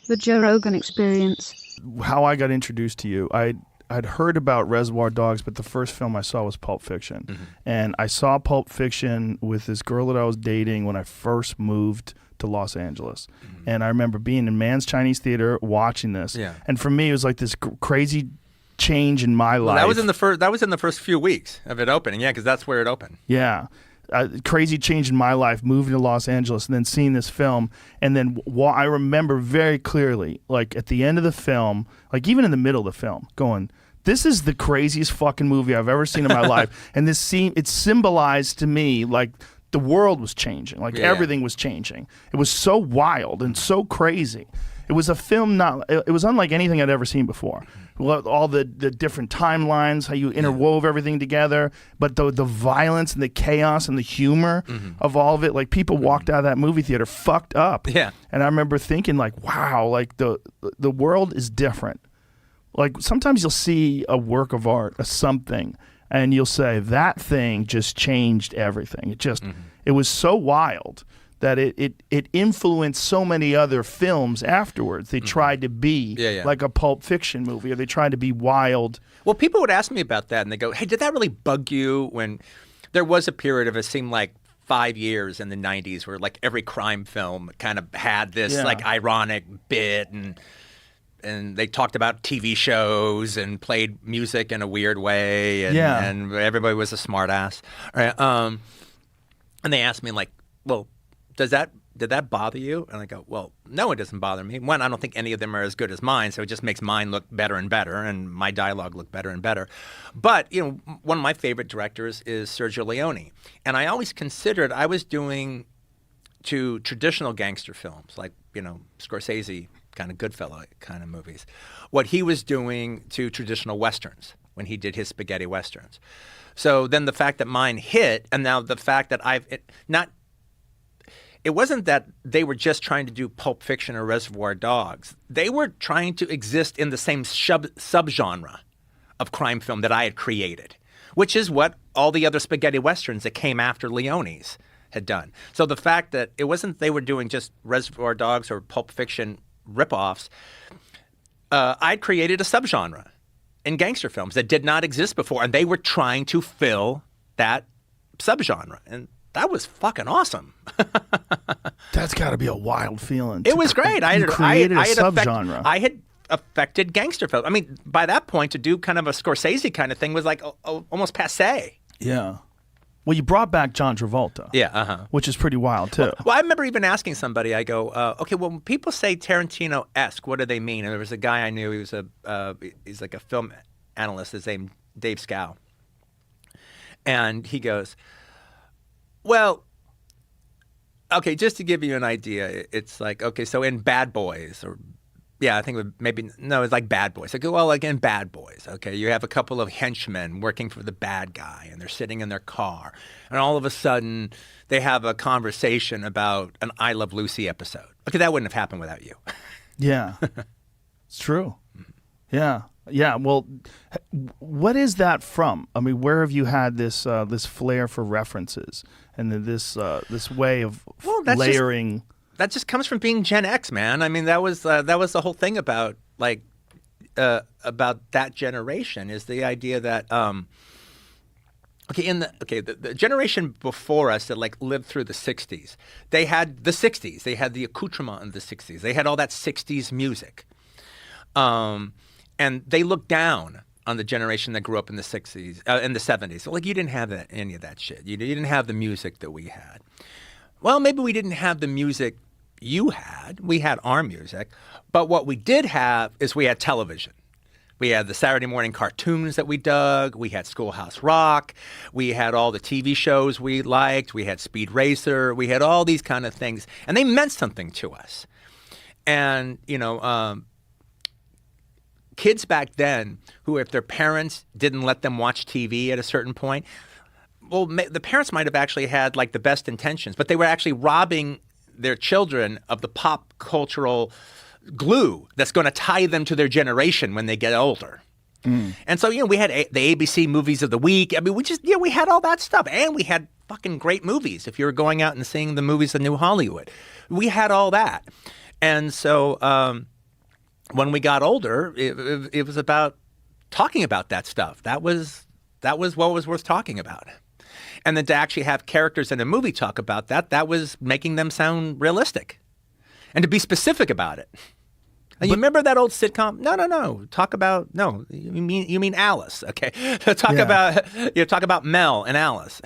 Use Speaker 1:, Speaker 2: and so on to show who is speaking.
Speaker 1: The Joe Rogan Experience.
Speaker 2: How I got introduced to you, I'd heard about Reservoir Dogs, but the first film I saw was Pulp Fiction.
Speaker 3: Mm-hmm.
Speaker 2: And I saw Pulp Fiction with this girl that I was dating when I first moved to Los Angeles.
Speaker 3: Mm-hmm.
Speaker 2: And I remember being in Mann's Chinese Theater watching this.
Speaker 3: Yeah.
Speaker 2: And for me, it was like this crazy change in my life.
Speaker 3: That was in the first few weeks of it opening, yeah, because that's where it opened.
Speaker 2: Yeah. Crazy change in my life, moving to Los Angeles and then seeing this film. And then I remember very clearly, like at the end of the film, like even in the middle of the film, going, this is the craziest fucking movie I've ever seen in my life. And it symbolized to me like the world was changing, like everything was changing. It was so wild and so crazy. It was a film it was unlike anything I'd ever seen before. All the different timelines, how you interwove everything together, but the violence and the chaos and the humor of all of it, like people walked out of that movie theater fucked up.
Speaker 3: Yeah.
Speaker 2: And I remember thinking like, wow, like the world is different. Like sometimes you'll see a work of art, something, and you'll say that thing just changed everything. It was so wild that it influenced so many other films afterwards. They tried to be like a Pulp Fiction movie, or they tried to be wild.
Speaker 3: Well, people would ask me about that, and they go, hey, did that really bug you when there was a period of, it seemed like 5 years in the 90s where like every crime film kind of had this like ironic bit, and they talked about TV shows and played music in a weird way, and everybody was a smart ass. Right? And they asked me like, well, did that bother you? And I go, well, no, it doesn't bother me. One, I don't think any of them are as good as mine, so it just makes mine look better and better, and my dialogue look better and better. But, you know, one of my favorite directors is Sergio Leone. And I always considered I was doing to traditional gangster films, like, you know, Scorsese kind of Goodfellow kind of movies, what he was doing to traditional Westerns when he did his spaghetti Westerns. So then the fact that mine hit, and now the fact that it wasn't that they were just trying to do Pulp Fiction or Reservoir Dogs. They were trying to exist in the same subgenre of crime film that I had created, which is what all the other spaghetti westerns that came after Leone's had done. So the fact that it wasn't they were doing just Reservoir Dogs or Pulp Fiction ripoffs, I'd created a subgenre in gangster films that did not exist before, and they were trying to fill that subgenre. And that was fucking awesome.
Speaker 2: That's got to be a wild feeling.
Speaker 3: It was great. I had
Speaker 2: created a subgenre.
Speaker 3: I had affected gangster films. I mean, by that point, to do kind of a Scorsese kind of thing was like almost passé.
Speaker 2: Yeah. Well, you brought back John Travolta.
Speaker 3: Yeah,
Speaker 2: which is pretty wild, too.
Speaker 3: Well, I remember even asking somebody, I go, okay, well, when people say Tarantino-esque, what do they mean? And there was a guy I knew, he's like a film analyst, his name Dave Scow. And he goes, well, okay, just to give you an idea, it's like, okay, so in Bad Boys, or yeah, I think it's like Bad Boys. I go, well, like in Bad Boys, okay, you have a couple of henchmen working for the bad guy, and they're sitting in their car, and all of a sudden they have a conversation about an I Love Lucy episode. Okay, that wouldn't have happened without you.
Speaker 2: Yeah, it's true. Yeah. Yeah, well, what is that from? I mean, where have you had this flair for references and this way of layering?
Speaker 3: That just comes from being Gen X, man. I mean, that was the whole thing about that generation is the idea that the generation before us that like lived through the 60s, they had the 60s, they had the accoutrement of the 60s, they had all that 60s music. And they looked down on the generation that grew up in the 60s, in the 70s. So, like, you didn't have any of that shit. You didn't have the music that we had. Well, maybe we didn't have the music you had. We had our music. But what we did have is we had television. We had the Saturday morning cartoons that we dug. We had Schoolhouse Rock. We had all the TV shows we liked. We had Speed Racer. We had all these kind of things. And they meant something to us. And, you know, kids back then who, if their parents didn't let them watch TV at a certain point, well, the parents might have actually had like the best intentions, but they were actually robbing their children of the pop cultural glue that's going to tie them to their generation when they get older. And so, you know, we had the ABC movies of the week. I mean, we had all that stuff. And we had fucking great movies. If you were going out and seeing the movies of New Hollywood, we had all that. And so, when we got older, it was about talking about that stuff. That was what was worth talking about. And then to actually have characters in a movie talk about that was making them sound realistic. And to be specific about it. You remember that old sitcom? No. Talk about you mean Alice, okay? Talk about Mel and Alice.